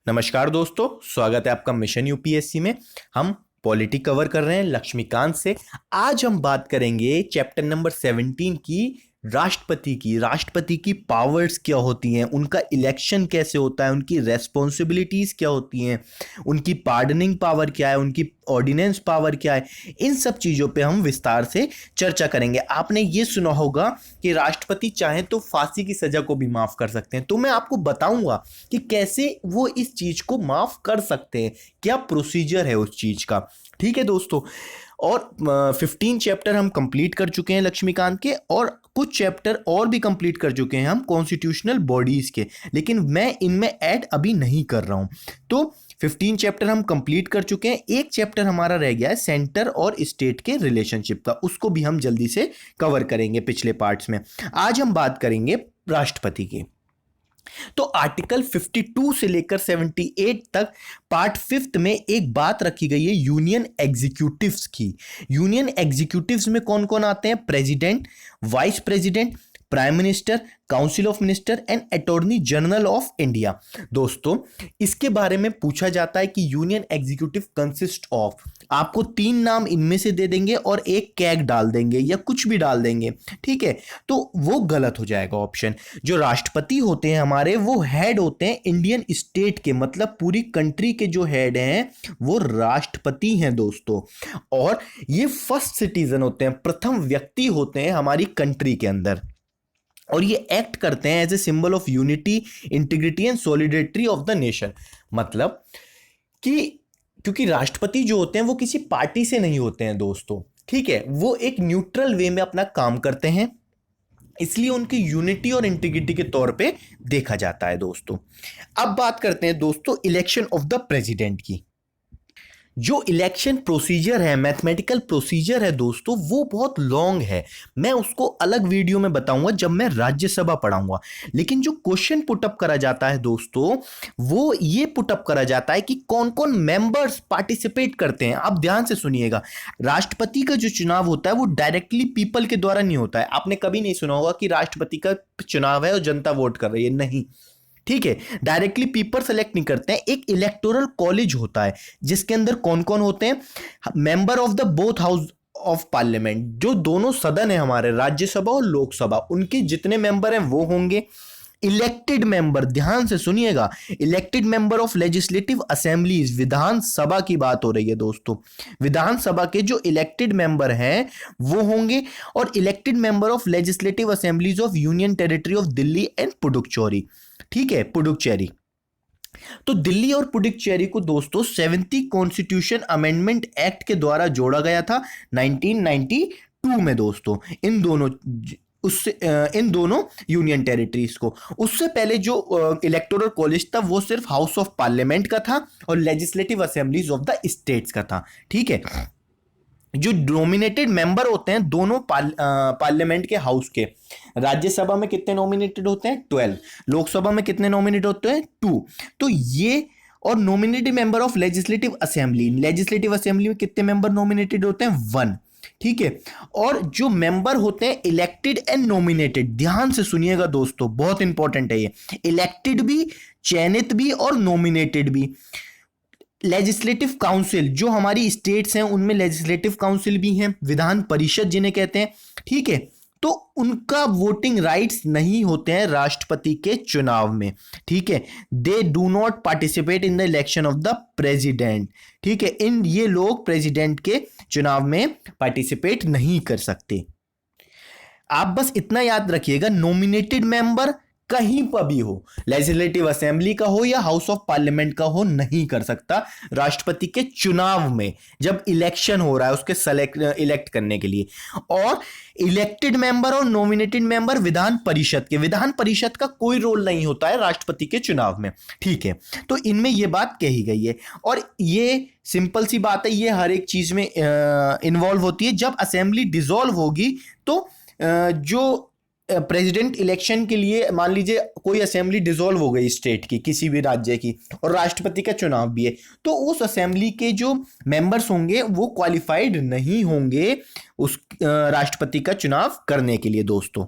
नमस्कार दोस्तों, स्वागत है आपका मिशन यूपीएससी में। हम पॉलिटी कवर कर रहे हैं लक्ष्मीकांत से। आज हम बात करेंगे चैप्टर नंबर 17 की, राष्ट्रपति की पावर्स क्या होती हैं, उनका इलेक्शन कैसे होता है, उनकी रेस्पॉन्सिबिलिटीज क्या होती हैं, उनकी पार्डनिंग पावर क्या है, उनकी ऑर्डिनेंस पावर क्या है। इन सब चीज़ों पे हम विस्तार से चर्चा करेंगे। आपने ये सुना होगा कि राष्ट्रपति चाहे तो फांसी की सजा को भी माफ कर सकते हैं, तो मैं आपको बताऊंगा कि कैसे वो इस चीज को माफ कर सकते हैं, क्या प्रोसीजर है उस चीज का। ठीक है दोस्तों, और 15 चैप्टर हम कंप्लीट कर चुके हैं लक्ष्मीकांत के, और कुछ चैप्टर और भी कंप्लीट कर चुके हैं हम कॉन्स्टिट्यूशनल बॉडीज के, लेकिन मैं इनमें ऐड अभी नहीं कर रहा हूं। तो 15 चैप्टर हम कंप्लीट कर चुके हैं। एक चैप्टर हमारा रह गया है सेंटर और स्टेट के रिलेशनशिप का, उसको भी हम जल्दी से कवर करेंगे पिछले पार्ट्स में। आज हम बात करेंगे राष्ट्रपति की। तो आर्टिकल 52 से लेकर 78 तक पार्ट 5 में एक बात रखी गई है यूनियन एग्जीक्यूटिव्स की। यूनियन एग्जीक्यूटिव्स में कौन कौन आते हैं? President, vice president, prime minister, council of minister and attorney general of India. दोस्तों, इसके बारे में पूछा जाता है कि यूनियन एग्जीक्यूटिव कंसिस्ट ऑफ, आपको 3 नाम इनमें से दे देंगे और एक कैग डाल देंगे या कुछ भी डाल देंगे, ठीक है? तो वो गलत हो जाएगा ऑप्शन। जो राष्ट्रपति होते हैं हमारे, वो हेड होते हैं इंडियन स्टेट के, मतलब पूरी कंट्री के जो हेड हैं वो राष्ट्रपति हैं दोस्तों। और ये फर्स्ट सिटीजन होते हैं, प्रथम व्यक्ति होते हैं हमारी कंट्री के अंदर, और ये एक्ट करते हैं as a symbol of unity, integrity and solidarity of the nation. मतलब कि क्योंकि राष्ट्रपति जो होते हैं वो किसी पार्टी से नहीं होते हैं दोस्तों, ठीक है? वो एक न्यूट्रल वे में अपना काम करते हैं, इसलिए उनकी यूनिटी और इंटीग्रिटी के तौर पे देखा जाता है दोस्तों। अब बात करते हैं दोस्तों इलेक्शन ऑफ द प्रेसिडेंट की। जो इलेक्शन प्रोसीजर है, मैथमेटिकल प्रोसीजर है दोस्तों, वो बहुत लॉन्ग है। मैं उसको अलग वीडियो में बताऊंगा जब मैं राज्यसभा पढ़ाऊंगा। लेकिन जो क्वेश्चन पुटअप करा जाता है दोस्तों, वो ये पुटअप करा जाता है कि कौन कौन मेंबर्स पार्टिसिपेट करते हैं। आप ध्यान से सुनिएगा, राष्ट्रपति का जो चुनाव होता है वो डायरेक्टली पीपल के द्वारा नहीं होता है। आपने कभी नहीं सुना होगा कि राष्ट्रपति का चुनाव है और जनता वोट कर रही है, नहीं, ठीक है? डायरेक्टली पीपल सेलेक्ट नहीं करते हैं। एक इलेक्टोरल कॉलेज होता है जिसके अंदर कौन कौन होते हैं? Member of the both house of parliament, जो दोनों सदन है हमारे, राज्यसभा और लोकसभा, उनके जितने मेंबर हैं वो होंगे। इलेक्टेड मेंबर, ध्यान से सुनिएगा, elected member of legislative assemblies, विधानसभा की बात हो रही है दोस्तों। विधानसभा के जो इलेक्टेड मेंबर हैं वो होंगे। और elected member of legislative assemblies of union territory of Delhi and Puducherry, ठीक है, पुडुचेरी। तो दिल्ली और पुडुचेरी को दोस्तों 70 कॉन्स्टिट्यूशन अमेंडमेंट एक्ट के द्वारा जोड़ा गया था 1992 में दोस्तों। इन दोनों यूनियन टेरिटरीज को, उससे पहले जो इलेक्टोरल कॉलेज था वो सिर्फ हाउस ऑफ पार्लियामेंट का था और legislative assemblies of the states का था, ठीक है? जो नॉमिनेटेड मेंबर होते हैं दोनों पार्लियामेंट के हाउस के, राज्यसभा में कितने नॉमिनेटेड होते हैं? 12। लोकसभा में कितने नॉमिनेट होते हैं? 2। तो ये, और nominated member of legislative assembly, legislative assembly में कितने मेंबर नॉमिनेटेड होते हैं? 1, ठीक है? और जो मेंबर होते हैं इलेक्टेड एंड नॉमिनेटेड, ध्यान से सुनिएगा दोस्तों, बहुत इंपॉर्टेंट है ये, इलेक्टेड भी, चयनित भी और नॉमिनेटेड भी। लेजिस्लेटिव काउंसिल, जो हमारी स्टेट्स हैं उनमें लेजिस्लेटिव काउंसिल भी हैं, विधान परिषद जिन्हें कहते हैं, ठीक है? तो उनका वोटिंग राइट्स नहीं होते हैं राष्ट्रपति के चुनाव में, ठीक है? They do not participate in the election of the president, ठीक है? ये लोग प्रेसिडेंट के चुनाव में पार्टिसिपेट नहीं कर सकते। आप बस इतना याद रखिएगा, नॉमिनेटेड मेंबर कहीं पर भी हो, लेजिस्लेटिव असेंबली का हो या हाउस ऑफ पार्लियामेंट का हो, नहीं कर सकता राष्ट्रपति के चुनाव में, जब इलेक्शन हो रहा है उसके इलेक्ट करने के लिए। और इलेक्टेड मेंबर और नॉमिनेटेड मेंबर विधान परिषद के, विधान परिषद का कोई रोल नहीं होता है राष्ट्रपति के चुनाव में, ठीक है? तो इनमें यह बात कही गई है, और ये सिंपल सी बात है, ये हर एक चीज में इन्वॉल्व होती है। जब असेंबली डिसॉल्व होगी तो जो प्रेसिडेंट इलेक्शन के लिए, मान लीजिए कोई असेंबली डिसॉल्व हो गई स्टेट की, किसी भी राज्य की, और राष्ट्रपति का चुनाव भी है, तो उस असेंबली के जो मेंबर्स होंगे वो क्वालिफाइड नहीं होंगे उस राष्ट्रपति का चुनाव करने के लिए दोस्तों,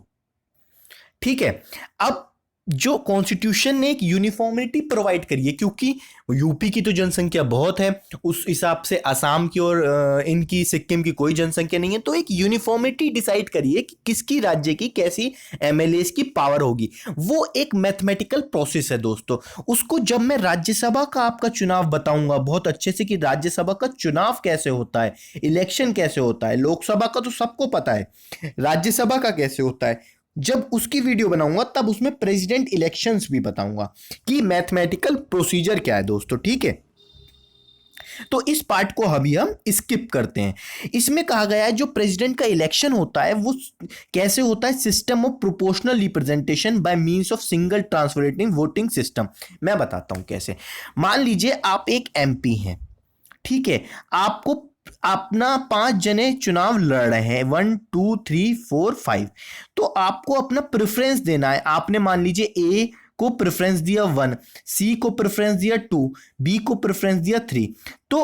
ठीक है? अब जो कॉन्स्टिट्यूशन ने एक यूनिफॉर्मिटी प्रोवाइड करी है, क्योंकि यूपी की तो जनसंख्या बहुत है, उस हिसाब से असम की और इनकी सिक्किम की कोई जनसंख्या नहीं है, तो एक यूनिफॉर्मिटी डिसाइड करी है कि किसकी राज्य की कैसी एमएलएस की पावर होगी। वो एक मैथमेटिकल प्रोसेस है दोस्तों। उसको जब मैं राज्यसभा का आपका चुनाव बताऊंगा बहुत अच्छे से कि राज्यसभा का चुनाव कैसे होता है, इलेक्शन कैसे होता है, लोकसभा का तो सबको पता है, राज्यसभा का कैसे होता है, जब उसकी वीडियो बनाऊंगा तब उसमें प्रेसिडेंट इलेक्शंस भी बताऊंगा कि मैथमेटिकल प्रोसीजर क्या है दोस्तों, ठीक है। तो इस पार्ट को अभी हम स्किप करते हैं। इसमें कहा गया है जो प्रेसिडेंट का इलेक्शन होता है वो कैसे होता है, system of proportional representation by means of single transferable voting system. मैं बताता हूं कैसे। मान लीजिए आप एक एमपी हैं, ठीक है, आपको अपना 5 जने चुनाव लड़ रहे हैं, 1 2 3 4 5, तो आपको अपना प्रेफरेंस देना है। आपने मान लीजिए ए को प्रेफरेंस दिया 1, सी को प्रेफरेंस दिया 2, बी को प्रेफरेंस दिया 3। तो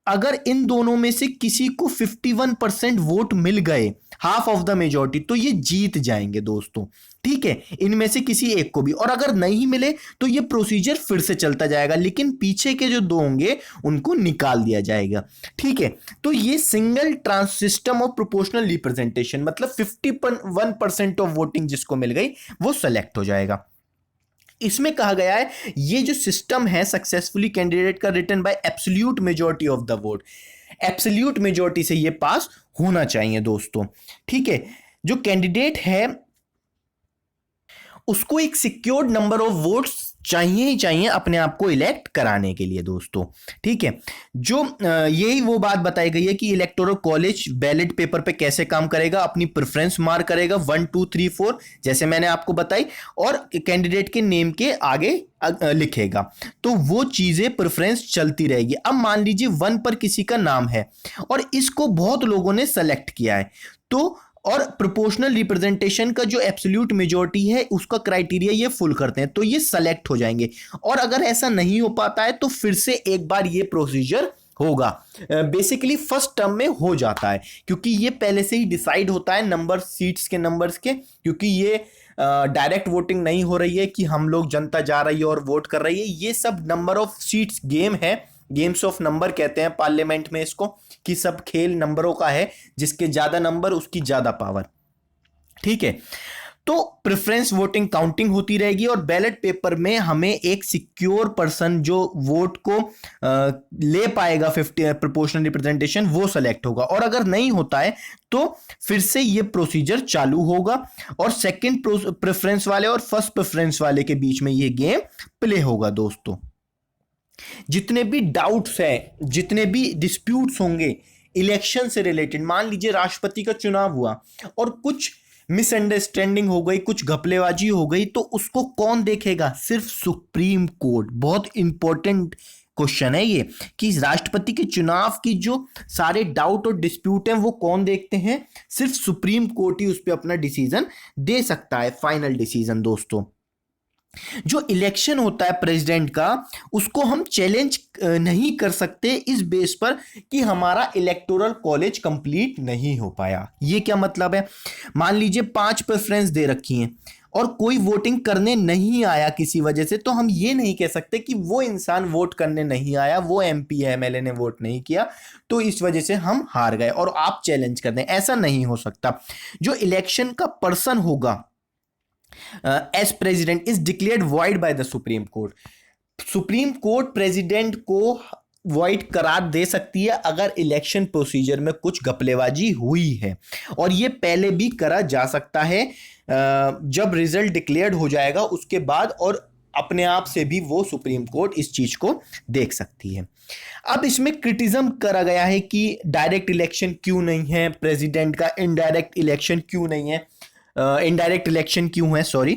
अगर इन दोनों में से किसी को 51% वोट मिल गए, हाफ ऑफ द मेजॉरिटी, तो ये जीत जाएंगे दोस्तों, ठीक है, इनमें से किसी एक को भी। और अगर नहीं मिले तो ये प्रोसीजर फिर से चलता जाएगा, लेकिन पीछे के जो दो होंगे उनको निकाल दिया जाएगा, ठीक है। तो ये single trans system of proportional representation, मतलब 51% ऑफ वोटिंग जिसको मिल गई वो सेलेक्ट हो जाएगा। इसमें कहा गया है ये जो सिस्टम है सक्सेसफुली कैंडिडेट का returned by absolute majority of the vote, absolute majority से ये पास होना चाहिए दोस्तों, ठीक है। जो कैंडिडेट है उसको एक सिक्योर्ड नंबर ऑफ वोट्स चाहिए ही चाहिए अपने आप को इलेक्ट कराने के लिए दोस्तों, ठीक है। जो यही वो बात बताई गई है कि इलेक्टोरल कॉलेज बैलेट पेपर पे कैसे काम करेगा, अपनी प्रेफरेंस मार्क करेगा 1 2 3 4 जैसे मैंने आपको बताई, और कैंडिडेट के नेम के आगे लिखेगा, तो वो चीजें प्रेफरेंस चलती रहेगी। अब मान लीजिए 1 पर किसी का नाम है और इसको बहुत लोगों ने सेलेक्ट किया है, तो और प्रोपोर्शनल रिप्रेजेंटेशन का जो एब्सोल्यूट मेजॉरिटी है उसका क्राइटेरिया ये फुल करते हैं, तो ये सेलेक्ट हो जाएंगे। और अगर ऐसा नहीं हो पाता है तो फिर से एक बार ये प्रोसीजर होगा, बेसिकली फर्स्ट टर्म में हो जाता है, क्योंकि ये पहले से ही डिसाइड होता है नंबर सीट्स के नंबर्स के, क्योंकि ये डायरेक्ट वोटिंग नहीं हो रही है कि हम लोग जनता जा रही है और वोट कर रही है, ये सब नंबर ऑफ सीट्स गेम है, गेम्स ऑफ नंबर कहते हैं पार्लियामेंट में इसको, कि सब खेल नंबरों का है, जिसके ज्यादा नंबर उसकी ज्यादा पावर, ठीक है। तो प्रेफरेंस वोटिंग काउंटिंग होती रहेगी और बैलेट पेपर में हमें एक सिक्योर पर्सन जो वोट को ले पाएगा 50 प्रोपोर्शनल रिप्रेजेंटेशन वो सेलेक्ट होगा, और अगर नहीं होता है तो फिर से ये प्रोसीजर चालू होगा और सेकंड प्रेफरेंस वाले और फर्स्ट प्रेफरेंस वाले के बीच में ये गेम प्ले होगा दोस्तों। जितने भी डाउट्स हैं, जितने भी डिस्प्यूट्स होंगे इलेक्शन से रिलेटेड, मान लीजिए राष्ट्रपति का चुनाव हुआ और कुछ मिसअंडरस्टैंडिंग हो गई, कुछ घपलेबाजी हो गई, तो उसको कौन देखेगा? सिर्फ सुप्रीम कोर्ट। बहुत इंपॉर्टेंट क्वेश्चन है ये कि राष्ट्रपति के चुनाव की जो सारे डाउट और डिस्प्यूट हैं वो कौन देखते हैं? सिर्फ सुप्रीम कोर्ट ही उस पर अपना डिसीजन दे सकता है, फाइनल डिसीजन दोस्तों। जो इलेक्शन होता है प्रेसिडेंट का उसको हम चैलेंज नहीं कर सकते इस बेस पर कि हमारा इलेक्टोरल कॉलेज कंप्लीट नहीं हो पाया। ये क्या मतलब है? मान लीजिए 5 प्रेफरेंस दे रखी हैं और कोई वोटिंग करने नहीं आया किसी वजह से, तो हम ये नहीं कह सकते कि वो इंसान वोट करने नहीं आया, वो एमपी है एमएलए ने वोट नहीं किया तो इस वजह से हम हार गए और आप चैलेंज कर दें, ऐसा नहीं हो सकता। जो इलेक्शन का पर्सन होगा as president is declared void by the supreme court. Supreme court president को वॉइड करार दे सकती है अगर इलेक्शन प्रोसीजर में कुछ घपलेबाजी हुई है, और ये पहले भी करा जा सकता है जब रिजल्ट डिक्लेयर्ड हो जाएगा उसके बाद, और अपने आप से भी वो सुप्रीम कोर्ट इस चीज को देख सकती है। अब इसमें क्रिटिज्म करा गया है कि डायरेक्ट इलेक्शन क्यों नहीं है, प्रेसिडेंट का इनडायरेक्ट इलेक्शन क्यों नहीं है, इनडायरेक्ट इलेक्शन क्यों है, सॉरी,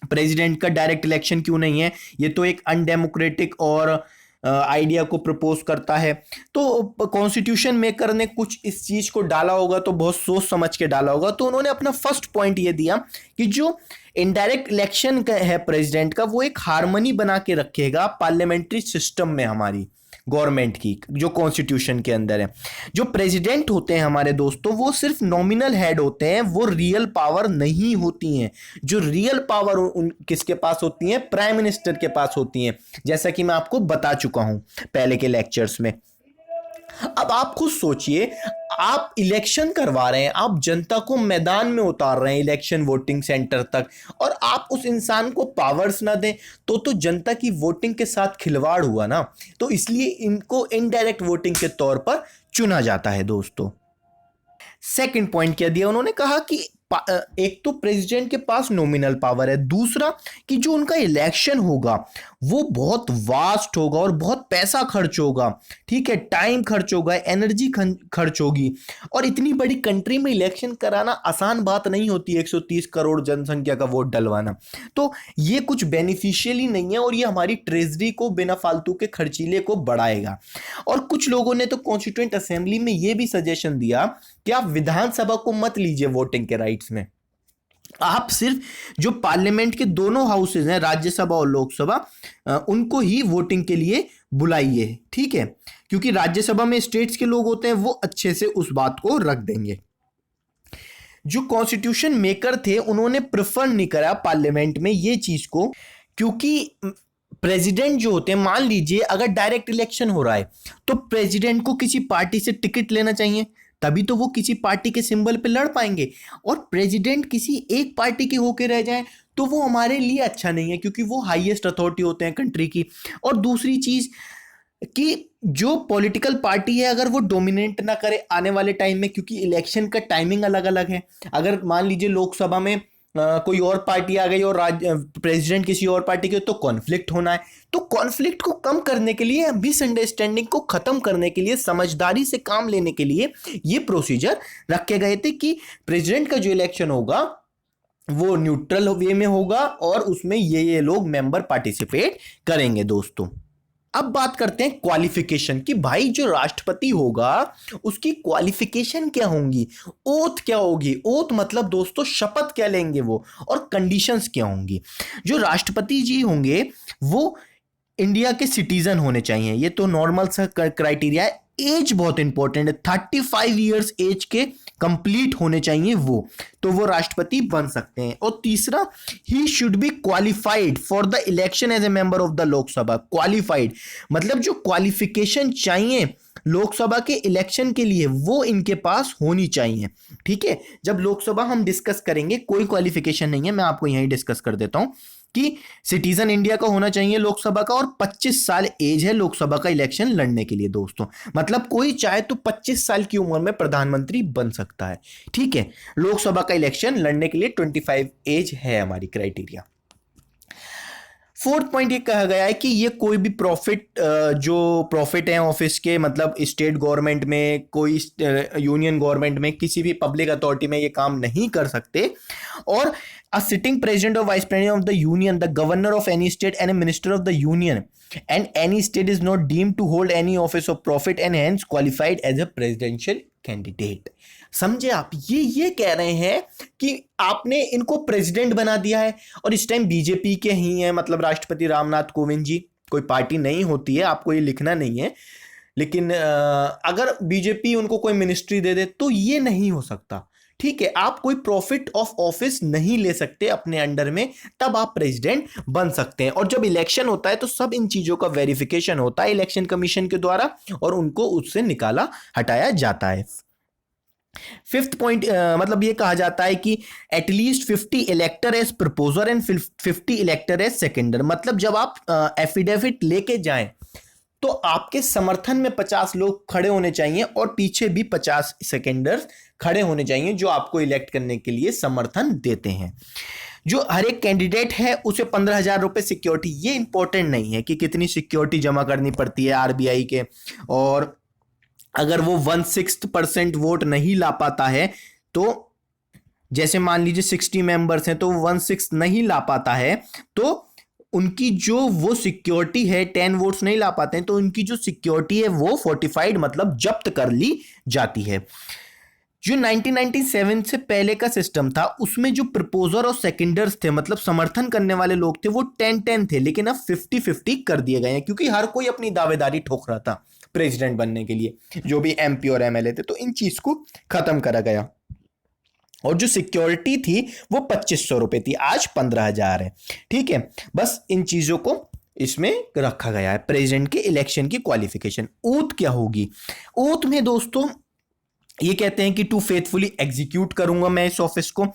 प्रेसिडेंट का डायरेक्ट इलेक्शन क्यों नहीं है, ये तो एक अनडेमोक्रेटिक और आइडिया को प्रपोज करता है। तो कॉन्स्टिट्यूशन मेकर ने कुछ इस चीज को डाला होगा तो बहुत सोच समझ के डाला होगा, तो उन्होंने अपना फर्स्ट पॉइंट ये दिया कि जो इनडायरेक्ट इलेक्शन का है प्रेसिडेंट का वो एक हार्मनी बना के रखेगा पार्लियामेंट्री सिस्टम में हमारी, गवर्नमेंट की, जो कॉन्स्टिट्यूशन के अंदर है। जो प्रेसिडेंट होते हैं हमारे दोस्तों, वो सिर्फ नॉमिनल हेड होते हैं, वो रियल पावर नहीं होती हैं। जो रियल पावर उन किसके पास होती है? प्राइम मिनिस्टर के पास होती है, जैसा कि मैं आपको बता चुका हूं पहले के लेक्चर्स में। अब आप खुद सोचिए, आप इलेक्शन करवा रहे हैं, आप जनता को मैदान में उतार रहे हैं इलेक्शन वोटिंग सेंटर तक, और आप उस इंसान को पावर्स ना दें, तो जनता की वोटिंग के साथ खिलवाड़ हुआ ना। तो इसलिए इनको इनडायरेक्ट वोटिंग के तौर पर चुना जाता है दोस्तों। सेकंड पॉइंट क्या दिया उन्होंने? कहा कि एक तो प्रेसिडेंट के पास नॉमिनल पावर है, दूसरा कि जो उनका इलेक्शन होगा वो बहुत वास्ट होगा और बहुत पैसा खर्च होगा, ठीक है, टाइम खर्च होगा, एनर्जी खर्च होगी, और इतनी बड़ी कंट्री में इलेक्शन कराना आसान बात नहीं होती, 130 करोड़ जनसंख्या का वोट डलवाना। तो ये कुछ बेनिफिशियल ही नहीं है, और ये हमारी ट्रेजरी को बिना फालतू के खर्चीले को बढ़ाएगा। और कुछ लोगों ने तो कॉन्स्टिट्यूएंट असेंबली में ये भी सजेशन दिया कि आप विधानसभा को मत लीजिए वोटिंग के राइट्स में, आप सिर्फ जो पार्लियामेंट के दोनों हाउसेज हैं, राज्यसभा और लोकसभा, उनको ही वोटिंग के लिए बुलाइए, ठीक है, क्योंकि राज्यसभा में स्टेट्स के लोग होते हैं, वो अच्छे से उस बात को रख देंगे। जो कॉन्स्टिट्यूशन मेकर थे उन्होंने प्रेफर नहीं करा पार्लियामेंट में ये चीज को, क्योंकि प्रेसिडेंट जो होते हैं, मान लीजिए अगर डायरेक्ट इलेक्शन हो रहा है तो प्रेसिडेंट को किसी पार्टी से टिकट लेना चाहिए, तभी तो वो किसी पार्टी के सिंबल पे लड़ पाएंगे। और प्रेसिडेंट किसी एक पार्टी के होके रह जाए तो वो हमारे लिए अच्छा नहीं है, क्योंकि वो हाईएस्ट अथॉरिटी होते हैं कंट्री की। और दूसरी चीज कि जो पॉलिटिकल पार्टी है अगर वो डोमिनेट ना करे आने वाले टाइम में, क्योंकि इलेक्शन का टाइमिंग अलग अलग है, अगर मान लीजिए लोकसभा में कोई और पार्टी आ गई और प्रेसिडेंट किसी और पार्टी के, तो कॉन्फ्लिक्ट होना है। तो कॉन्फ्लिक्ट को कम करने के लिए, मिसअंडरस्टैंडिंग को खत्म करने के लिए, समझदारी से काम लेने के लिए ये प्रोसीजर रखे गए थे कि प्रेसिडेंट का जो इलेक्शन होगा वो न्यूट्रल वे में होगा और उसमें ये लोग मेंबर पार्टिसिपेट करेंगे दोस्तों। अब बात करते हैं क्वालिफिकेशन की, भाई जो राष्ट्रपति होगा उसकी क्वालिफिकेशन क्या होंगी, ओथ क्या होगी, ओथ मतलब दोस्तों शपथ क्या लेंगे वो, और कंडीशंस क्या होंगी। जो राष्ट्रपति जी होंगे वो इंडिया के सिटीजन होने चाहिए, ये तो नॉर्मल सा क्राइटेरिया है। एज बहुत इंपॉर्टेंट है, 35 ईयर्स एज के कंप्लीट होने चाहिए वो, तो वो राष्ट्रपति बन सकते हैं। और तीसरा, he should be qualified for the election as a member of the Lok Sabha. Qualified मतलब जो क्वालिफिकेशन चाहिए लोकसभा के इलेक्शन के लिए वो इनके पास होनी चाहिए, ठीक है। जब लोकसभा हम डिस्कस करेंगे, कोई क्वालिफिकेशन नहीं है, मैं आपको यहीं डिस्कस कर देता हूं कि सिटीजन इंडिया का होना चाहिए लोकसभा का, और 25 साल एज है लोकसभा का इलेक्शन लड़ने के लिए दोस्तों। मतलब कोई चाहे तो 25 साल की उम्र में प्रधानमंत्री बन सकता है, ठीक है। लोकसभा का इलेक्शन लड़ने के लिए 25 एज है हमारी क्राइटेरिया। फोर्थ पॉइंट ये कहा गया है कि ये कोई भी जो प्रॉफिट है ऑफिस के, मतलब स्टेट गवर्नमेंट में, कोई यूनियन गवर्नमेंट में, किसी भी पब्लिक अथॉरिटी में ये काम नहीं कर सकते। और a sitting president or vice president of the union, the governor of any state and a minister of the union, and any state is not deemed to hold any office of profit and hence qualified as a presidential candidate। समझे आप? ये कह रहे हैं कि आपने इनको president बना दिया है, और इस टाइम बीजेपी के ही हैं, मतलब राष्ट्रपति रामनाथ कोविंद जी, कोई पार्टी नहीं होती है, आपको ये लिखना नहीं है, लेकिन अगर बीजेपी उनको कोई मिनिस्ट्री दे दे तो ये नहीं हो सकता, ठीक है। आप कोई प्रॉफिट ऑफ ऑफिस नहीं ले सकते अपने अंडर में, तब आप प्रेसिडेंट बन सकते हैं। और जब इलेक्शन होता है तो सब इन चीजों का वेरिफिकेशन होता है इलेक्शन कमीशन के द्वारा, और उनको उससे निकाला हटाया जाता है। फिफ्थ पॉइंट मतलब ये कहा जाता है कि at least 50 elector as proposer and 50 elector as seconder. मतलब जब आप एफिडेविट लेके जाएं तो आपके समर्थन में 50 लोग खड़े होने चाहिए और पीछे भी 50 सेकेंडर्स खड़े होने चाहिए जो आपको इलेक्ट करने के लिए समर्थन देते हैं। जो हर एक कैंडिडेट है उसे 15,000 रुपए सिक्योरिटी, ये इंपॉर्टेंट नहीं है कि कितनी सिक्योरिटी जमा करनी पड़ती है आरबीआई के, और अगर वो 1/6% वोट नहीं ला पाता है, तो जैसे मान लीजिए 60 मेंबर्स हैं तो 1/6 नहीं ला पाता है, तो उनकी जो वो सिक्योरिटी है 10 वोट्स नहीं ला पाते हैं तो उनकी जो सिक्योरिटी है वो फोर्टिफाइड मतलब जब्त कर ली जाती है। जो 1997 से पहले का सिस्टम था उसमें जो प्रपोजर और सेकेंडर्स थे, मतलब समर्थन करने वाले लोग थे, वो 10-10 थे, लेकिन अब 50-50 कर दिए गए हैं क्योंकि हर कोई अपनी दावेदारी ठोक रहा था प्रेसिडेंट बनने के लिए, जो भी एमपी और एमएलए थे। तो इन चीज को खत्म करा गया। और जो सिक्योरिटी थी वो 2500 रुपए थी, आज 15,000 है। ठीक है, बस इन चीजों को इसमें रखा गया है। प्रेसिडेंट के इलेक्शन की क्वालिफिकेशन, ओथ क्या होगी? ओथ में दोस्तों ये कहते हैं कि टू फेथफुली एग्जीक्यूट करूंगा मैं इस ऑफिस को,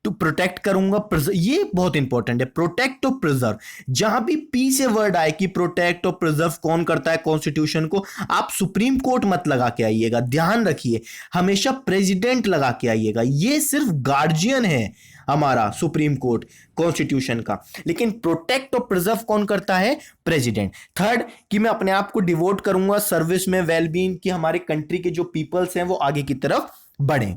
टू प्रोटेक्ट करूंगा, ये बहुत इंपॉर्टेंट है, प्रोटेक्ट और प्रिजर्व। जहां भी पी से वर्ड आए कि प्रोटेक्ट और प्रिजर्व कौन करता है कॉन्स्टिट्यूशन को, आप सुप्रीम कोर्ट मत लगा के आइएगा, ध्यान रखिए, हमेशा प्रेसिडेंट लगा के आइएगा। ये सिर्फ गार्जियन है हमारा सुप्रीम कोर्ट कॉन्स्टिट्यूशन का, लेकिन प्रोटेक्ट और प्रिजर्व कौन करता है? प्रेसिडेंट। थर्ड, कि मैं अपने आप को डिवोट करूंगा सर्विस में, वेलबींग, कि हमारे कंट्री के जो पीपल्स हैं वो आगे की तरफ बढ़े।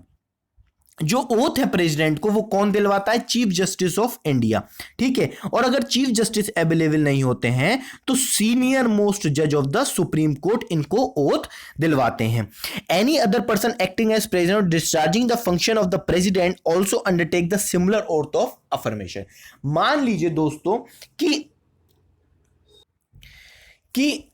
जो ओथ है प्रेसिडेंट को वो कौन दिलवाता है? Chief justice of India. ठीक है, और अगर चीफ जस्टिस अवेलेबल नहीं होते हैं तो सीनियर मोस्ट जज ऑफ द सुप्रीम कोर्ट इनको ओथ दिलवाते हैं। Any other person acting as president discharging the function of the president also undertake the similar oath of affirmation. मान लीजिए दोस्तों कि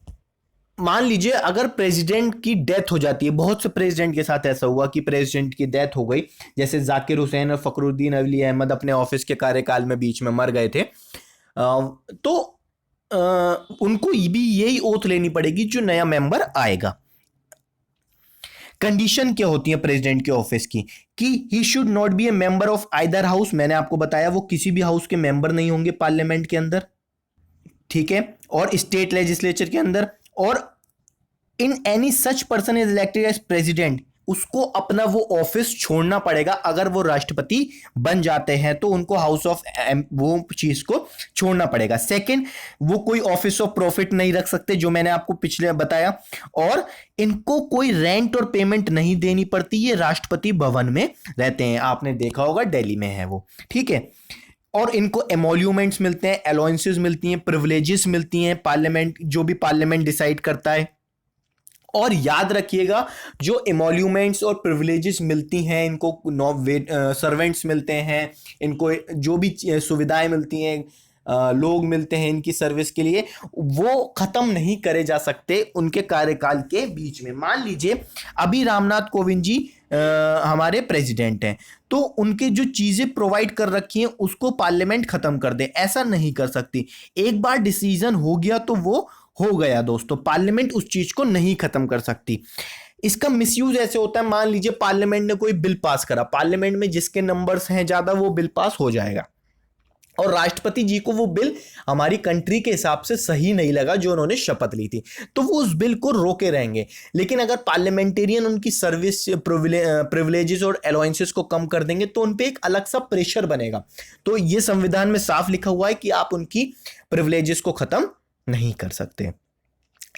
मान लीजिए अगर प्रेसिडेंट की डेथ हो जाती है, बहुत से प्रेसिडेंट के साथ ऐसा हुआ कि प्रेसिडेंट की डेथ हो गई, जैसे जाकिर हुसैन और फखरुद्दीन अली अहमद अपने ऑफिस के कार्यकाल में बीच में मर गए थे, तो उनको भी यही ओथ लेनी पड़ेगी जो नया मेंबर आएगा। कंडीशन क्या होती है प्रेसिडेंट के ऑफिस की? कि he should not be A member of either house, मैंने आपको बताया वो किसी भी हाउस के मेंबर नहीं होंगे पार्लियामेंट के अंदर, ठीक है, और स्टेट लेजिस्लेचर के अंदर। और in any such person is elected as president, उसको अपना वो ऑफिस छोड़ना पड़ेगा। अगर वो राष्ट्रपति बन जाते हैं तो उनको हाउस ऑफ वो चीज को छोड़ना पड़ेगा। सेकंड, वो कोई ऑफिस ऑफ प्रॉफिट नहीं रख सकते, जो मैंने आपको पिछले बताया। और इनको कोई रेंट और पेमेंट नहीं देनी पड़ती, ये राष्ट्रपति भवन में रहते हैं, आपने देखा होगा दिल्ली में है वो। ठीक है, और इनको एमोल्यूमेंट्स मिलते हैं, अलाउंसेस मिलती हैं, प्रिविलेजेस मिलती हैं, पार्लियामेंट जो भी पार्लियामेंट डिसाइड करता है। और याद रखिएगा, जो एमोल्यूमेंट्स और प्रिविलेजेस मिलती हैं इनको, सर्वेंट्स मिलते हैं इनको, जो भी सुविधाएं मिलती हैं, लोग मिलते हैं इनकी सर्विस के लिए, वो खत्म नहीं करे जा सकते उनके कार्यकाल के बीच में। मान लीजिए अभी रामनाथ कोविंद जी हमारे प्रेसिडेंट हैं, तो उनके जो चीजें प्रोवाइड कर रखी हैं उसको पार्लियामेंट खत्म कर दे, ऐसा नहीं कर सकती। एक बार डिसीजन हो गया तो वो हो गया दोस्तों, पार्लियामेंट उस चीज को नहीं खत्म कर सकती। इसका मिसयूज ऐसे होता है, मान लीजिए पार्लियामेंट ने कोई बिल पास करा, पार्लियामेंट में जिसके नंबर्स हैं ज्यादा वो बिल पास हो जाएगा, और राष्ट्रपति जी को वो बिल हमारी कंट्री के हिसाब से सही नहीं लगा जो उन्होंने शपथ ली थी, तो वो उस बिल को रोके रहेंगे। लेकिन अगर पार्लियामेंटेरियन उनकी सर्विस प्रिविलेजेस और अलाउंसेस को कम कर देंगे तो उन पे एक अलग सा प्रेशर बनेगा। तो ये संविधान में साफ लिखा हुआ है कि आप उनकी प्रिविलेजेस को खत्म नहीं कर सकते।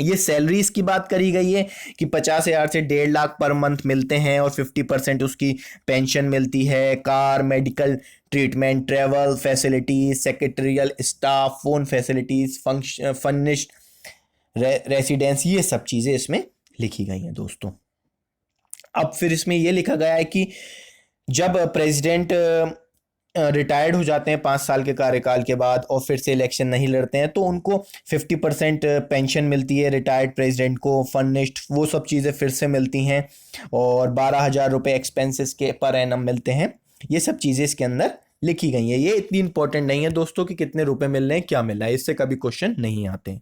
ये सैलरीज की बात करी गई है कि 50,000 से 1.5 लाख पर मंथ मिलते हैं, और 50% उसकी पेंशन मिलती है, car, medical treatment, travel facilities, secretarial staff, phone facilities, furnished residence, ये सब चीज़ें इसमें लिखी गई हैं दोस्तों। अब फिर इसमें यह लिखा गया है कि जब प्रेसिडेंट रिटायर्ड हो जाते हैं 5 साल के कार्यकाल के बाद और फिर से इलेक्शन नहीं लड़ते हैं, तो उनको 50% पेंशन मिलती है रिटायर्ड प्रेसिडेंट को, फर्निश्ड, वो सब चीज़ें फिर से मिलती हैं, और 12,000 रुपये एक्सपेंसेस के पर एनम मिलते हैं। ये सब चीज़ें इसके अंदर लिखी गई हैं। ये इतनी इंपॉर्टेंट नहीं है दोस्तों कि कितने रुपए मिल रहे हैं, क्या मिल रहा है, इससे कभी क्वेश्चन नहीं आते।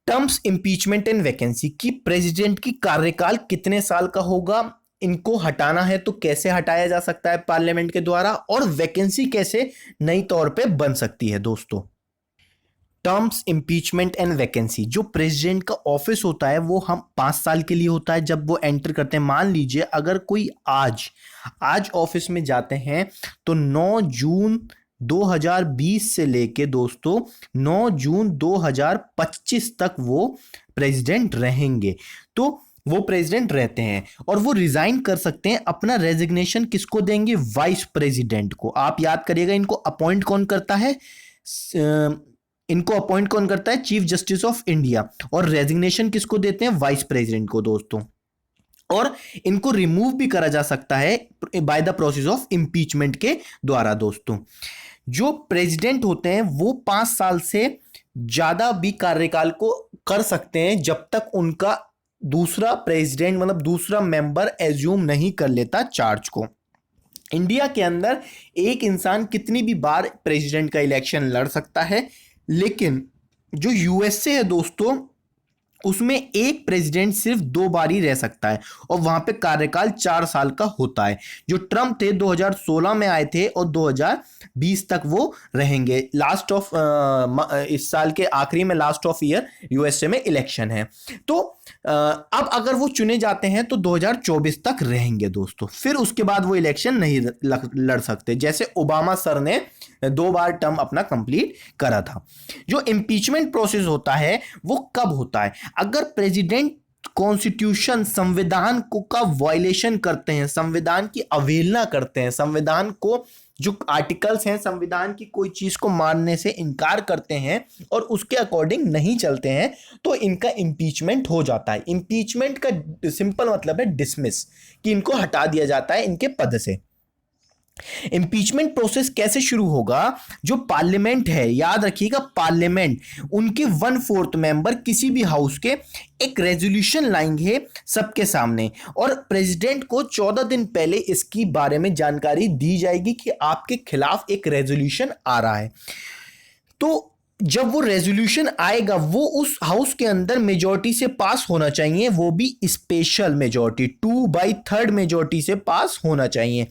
टर्म्स, इम्पीचमेंट एंड वैकेंसी, की प्रेसिडेंट की कार्यकाल कितने साल का होगा, इनको हटाना है तो कैसे हटाया जा सकता है पार्लियामेंट के द्वारा, और वैकेंसी कैसे नई तौर पे बन सकती है दोस्तों। टर्म्स, इम्पीचमेंट एंड वैकेंसी, जो प्रेसिडेंट का ऑफिस होता है वो हम 5 साल के लिए होता है जब वो एंटर करते हैं। मान लीजिए अगर कोई आज ऑफिस में जाते हैं तो 9 जून 2020 से लेके दोस्तों 9 जून 2025 तक वो प्रेसिडेंट रहेंगे। तो वो प्रेसिडेंट रहते हैं और वो रिजाइन कर सकते हैं। अपना रेजिग्नेशन किसको देंगे? वाइस प्रेसिडेंट को। आप याद करिएगा, इनको अपॉइंट कौन करता है? Chief justice of India. और रेजिग्नेशन किसको देते हैं? वाइस प्रेसिडेंट को दोस्तों। और इनको रिमूव भी करा जा सकता है by the process of impeachment के द्वारा। दोस्तों, जो प्रेसिडेंट होते हैं वो 5 साल से ज्यादा भी कार्यकाल को कर सकते हैं जब तक उनका दूसरा प्रेसिडेंट मतलब दूसरा मेंबर एज्यूम नहीं कर लेता चार्ज को। इंडिया के अंदर एक इंसान कितनी भी बार प्रेसिडेंट का इलेक्शन लड़ सकता है, लेकिन जो यूएसए है दोस्तों, उसमें एक प्रेसिडेंट सिर्फ 2 बार ही रह सकता है और वहां पे कार्यकाल 4 साल का होता है। जो ट्रम्प थे 2016 में आए थे और 2020 तक वो रहेंगे। लास्ट ऑफ इस साल के आखिरी में लास्ट ऑफ ईयर यूएसए में इलेक्शन है। तो अब अगर वो चुने जाते हैं तो 2024 तक रहेंगे दोस्तों, फिर उसके बाद वो इलेक्शन नहीं लड़ सकते, जैसे ओबामा सर ने 2 बार टर्म अपना कंप्लीट करा था। जो इम्पीचमेंट प्रोसेस होता है वो कब होता है? अगर प्रेसिडेंट कॉन्स्टिट्यूशन संविधान को का वायलेशन करते हैं, संविधान की अवहेलना करते हैं, संविधान को जो आर्टिकल्स हैं संविधान की कोई चीज को मानने से इनकार करते हैं और उसके अकॉर्डिंग नहीं चलते हैं, तो इनका इम्पीचमेंट हो जाता है। इम्पीचमेंट का सिंपल मतलब है डिसमिस, कि इनको हटा दिया जाता है इनके पद से। इंपीचमेंट प्रोसेस कैसे शुरू होगा? जो पार्लियामेंट है, याद रखिएगा पार्लियामेंट, उनके 1/4 मेंबर किसी भी हाउस के एक रेजोल्यूशन लाएंगे सबके सामने और प्रेसिडेंट को 14 दिन पहले इसकी बारे में जानकारी दी जाएगी कि आपके खिलाफ एक रेजोल्यूशन आ रहा है। तो जब वो रेजोल्यूशन आएगा वो उस हाउस के अंदर मेजॉरिटी से पास होना चाहिए, वो भी स्पेशल मेजॉरिटी 2/3 मेजॉरिटी से पास होना चाहिए।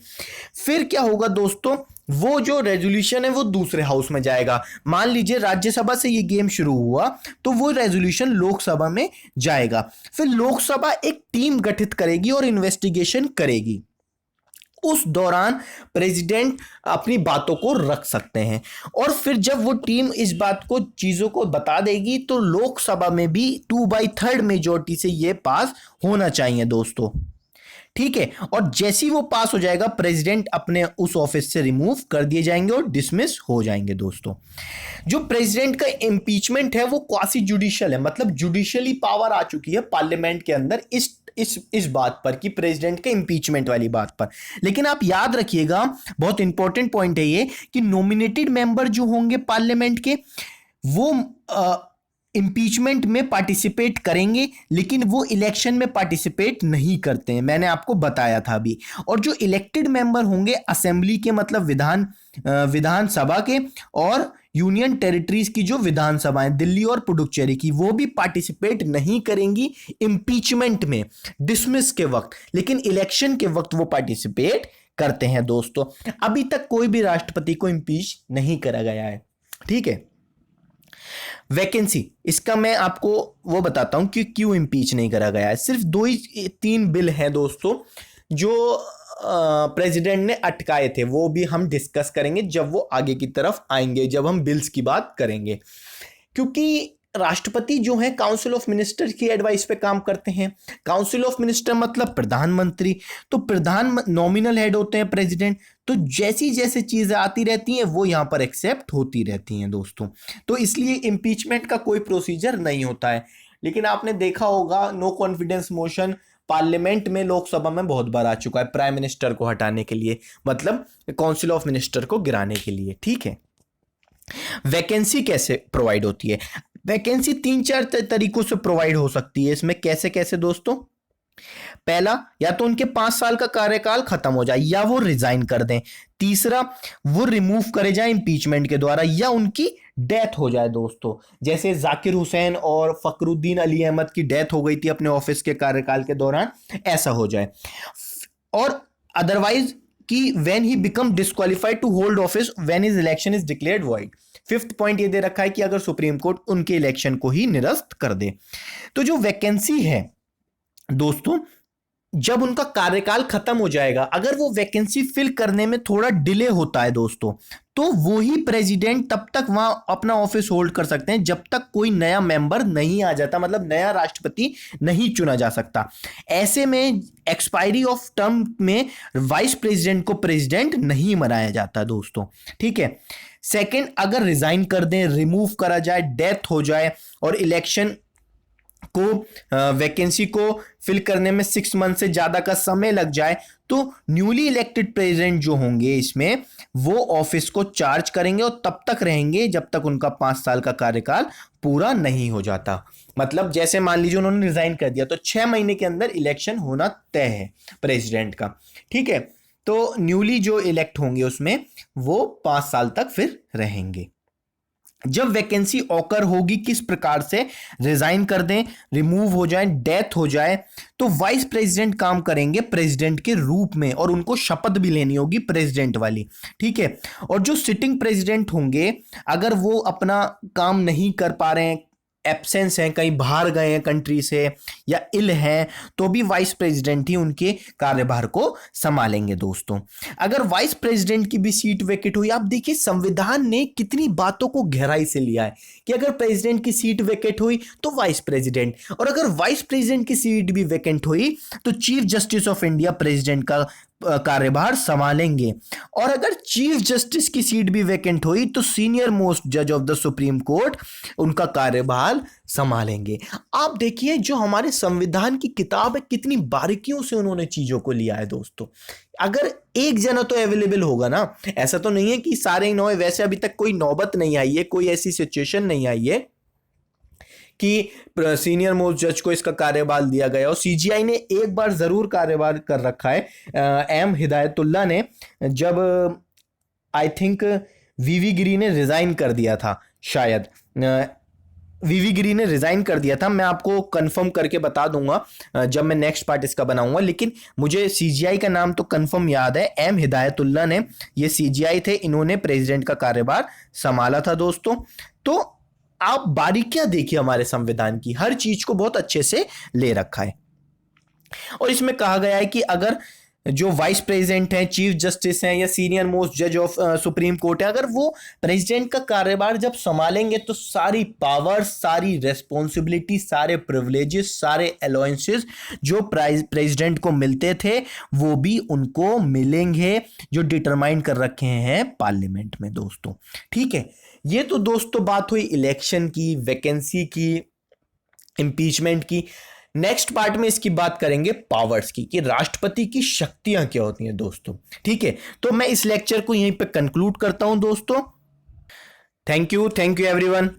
फिर क्या होगा दोस्तों, वो जो रेजोल्यूशन है वो दूसरे हाउस में जाएगा। मान लीजिए राज्यसभा से ये गेम शुरू हुआ तो वो रेजोल्यूशन लोकसभा में जाएगा। फिर लोकसभा एक टीम गठित करेगी और इन्वेस्टिगेशन करेगी। उस दौरान प्रेसिडेंट अपनी बातों को रख सकते हैं और फिर जब वो टीम इस बात को चीजों को बता देगी तो लोकसभा में भी 2/3 मेजॉरिटी से ये पास होना चाहिए दोस्तों, ठीक है। और जैसे ही वो पास हो जाएगा प्रेसिडेंट अपने उस ऑफिस से रिमूव कर दिए जाएंगे और डिसमिस हो जाएंगे दोस्तों। जो प्रेसिडेंट का इम्पीचमेंट है वो क्वासी जुडिशियल है, मतलब जुडिशियली पावर आ चुकी है पार्लियामेंट के अंदर इस बात पर कि प्रेसिडेंट के इम्पीचमेंट वाली बात पर। लेकिन आप याद रखिएगा, बहुत इंपॉर्टेंट पॉइंट है ये, कि नॉमिनेटेड मेंबर जो होंगे पार्लियामेंट के वो इम्पीचमेंट में पार्टिसिपेट करेंगे, लेकिन वो इलेक्शन में पार्टिसिपेट नहीं करते हैं, मैंने आपको बताया था अभी। और जो इलेक्टेड मेंबर होंगे असेंबली के, मतलब विधानसभा के, और यूनियन टेरिटरीज की जो विधानसभाएं दिल्ली और पुडुचेरी की, वो भी पार्टिसिपेट नहीं करेंगी इम्पीचमेंट में डिसमिस के वक्त, लेकिन इलेक्शन के वक्त वो पार्टिसिपेट करते हैं दोस्तों। अभी तक कोई भी राष्ट्रपति को इम्पीच नहीं करा गया है, ठीक है। वैकेंसी, इसका मैं आपको वो बताता हूं कि क्यों इम्पीच नहीं करा गया है। सिर्फ 3 बिल हैं दोस्तों जो प्रेसिडेंट ने अटकाए थे, वो भी हम डिस्कस करेंगे जब वो आगे की तरफ आएंगे, जब हम बिल्स की बात करेंगे। क्योंकि राष्ट्रपति जो है काउंसिल ऑफ मिनिस्टर की एडवाइस पे काम करते हैं। काउंसिल ऑफ मिनिस्टर मतलब प्रधानमंत्री, तो प्रधान नॉमिनल हेड होते हैं प्रेसिडेंट। तो जैसी जैसी चीजें आती रहती हैं वो यहाँ पर एक्सेप्ट होती रहती हैं दोस्तों। तो इसलिए इम्पीचमेंट का कोई प्रोसीजर नहीं होता है। लेकिन आपने देखा होगा नो कॉन्फिडेंस मोशन पार्लियामेंट में, लोकसभा में बहुत बार आ चुका है प्राइम मिनिस्टर को हटाने के लिए, मतलब काउंसिल ऑफ मिनिस्टर को गिराने के लिए, ठीक है। वैकेंसी कैसे प्रोवाइड होती है? वैकेंसी 3-4 तरीकों से प्रोवाइड हो सकती है। इसमें कैसे कैसे दोस्तों? पहला, या तो उनके 5 साल का कार्यकाल खत्म हो जाए या वो रिजाइन कर दें। तीसरा, वो रिमूव करे जाए इंपीचमेंट के द्वारा, या उनकी डेथ हो जाए दोस्तों, जैसे जाकिर हुसैन और फखरुद्दीन अली अहमद की डेथ हो गई थी अपने ऑफिस के कार्यकाल के दौरान, ऐसा हो जाए। और अदरवाइज कि when he become disqualified to hold office when his election is declared void. 5th point ये दे रखा है कि अगर सुप्रीम कोर्ट उनके इलेक्शन को ही निरस्त कर दे। तो जो वैकेंसी है दोस्तों, जब उनका कार्यकाल खत्म हो जाएगा, अगर वो वैकेंसी फिल करने में थोड़ा डिले होता है दोस्तों, तो वो ही प्रेसिडेंट तब तक वहां अपना ऑफिस होल्ड कर सकते हैं जब तक कोई नया मेंबर नहीं आ जाता, मतलब नया राष्ट्रपति नहीं चुना जा सकता। ऐसे में एक्सपायरी ऑफ टर्म में वाइस प्रेसिडेंट को प्रेसिडेंट नहीं बनाया जाता दोस्तों, ठीक है। सेकंड, अगर रिजाइन कर दें, रिमूव करा जाए, डेथ हो जाए और इलेक्शन को वैकेंसी को फिल करने में 6 मंथ से ज्यादा का समय लग जाए तो न्यूली इलेक्टेड प्रेसिडेंट जो होंगे इसमें वो ऑफिस को चार्ज करेंगे और तब तक रहेंगे जब तक उनका 5 साल का कार्यकाल पूरा नहीं हो जाता। मतलब जैसे मान लीजिए उन्होंने रिजाइन कर दिया तो 6 महीने के अंदर इलेक्शन होना तय है प्रेसिडेंट का, ठीक है। तो न्यूली जो इलेक्ट होंगे उसमें वो 5 साल तक फिर रहेंगे। जब वैकेंसी ऑकर होगी किस प्रकार से रिजाइन कर दें, रिमूव हो जाए, डेथ हो जाए, तो वाइस प्रेसिडेंट काम करेंगे प्रेसिडेंट के रूप में और उनको शपथ भी लेनी होगी प्रेसिडेंट वाली, ठीक है। और जो सिटिंग प्रेसिडेंट होंगे अगर वो अपना काम नहीं कर पा रहे हैं, एब्सेंस हैं, कहीं बाहर गए हैं कंट्री से या इल हैं, तो भी वाइस प्रेसिडेंट ही उनके कार्यभार को संभालेंगे दोस्तों। अगर वाइस प्रेसिडेंट की भी सीट वेकेट हुई, आप देखिए संविधान ने कितनी बातों को गहराई से लिया है कि अगर प्रेसिडेंट की सीट वेकेट हुई तो वाइस प्रेसिडेंट, और अगर वाइस प्रेसिडेंट की सीट भी वेकेंट हुई तो chief justice of India president का कार्यभार संभालेंगे। और अगर चीफ जस्टिस की सीट भी वैकेंट हुई तो सीनियर मोस्ट जज ऑफ द सुप्रीम कोर्ट उनका कार्यभार संभालेंगे। आप देखिए जो हमारे संविधान की किताब है कितनी बारीकियों से उन्होंने चीजों को लिया है दोस्तों। अगर एक जना तो अवेलेबल होगा ना, ऐसा तो नहीं है कि सारे ही नौ, वैसे अभी तक कोई नौबत नहीं आई है, कोई ऐसी सिचुएशन नहीं आई है कि सीनियर मोस्ट जज को इसका कार्यभार दिया गया। और सीजीआई ने एक बार जरूर कार्यभार कर रखा है, एम हिदायतुल्लाह ने, जब आई थिंक वीवी गिरी ने रिजाइन कर दिया था, शायद वीवी गिरी ने रिजाइन कर दिया था, मैं आपको कंफर्म करके बता दूंगा जब मैं नेक्स्ट पार्ट इसका बनाऊंगा। लेकिन मुझे सीजीआई का नाम तो कंफर्म याद है, एम हिदायतुल्लाह ने, ये सीजीआई थे, इन्होंने प्रेसिडेंट का कार्यभार संभाला था दोस्तों। तो आप बारीकियां देखिए हमारे संविधान की, हर चीज को बहुत अच्छे से ले रखा है। और इसमें कहा गया है कि अगर जो वाइस प्रेसिडेंट हैं, चीफ जस्टिस हैं या सीनियर मोस्ट जज ऑफ सुप्रीम कोर्ट है, अगर वो प्रेसिडेंट का कार्यभार जब संभालेंगे तो सारी पावर, सारी रेस्पॉन्सिबिलिटी, सारे प्रिविलेजेस, सारे अलाउंसेस जो प्रेसिडेंट को मिलते थे वो भी उनको मिलेंगे, जो डिटरमाइन कर रखे हैं पार्लियामेंट में दोस्तों, ठीक है। ये तो दोस्तों बात हुई इलेक्शन की, वैकेंसी की, इंपीचमेंट की। नेक्स्ट पार्ट में इसकी बात करेंगे पावर्स की, कि राष्ट्रपति की शक्तियां क्या होती हैं दोस्तों, ठीक है। तो मैं इस लेक्चर को यहीं पे कंक्लूड करता हूं दोस्तों। Thank you everyone.